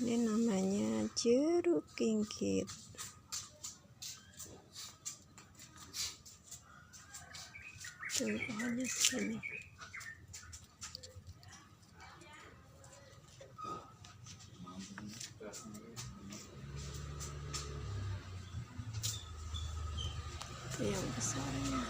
Ini namanya jeruk kingkit. Tuh pohonnya segini. Itu yang besarnya.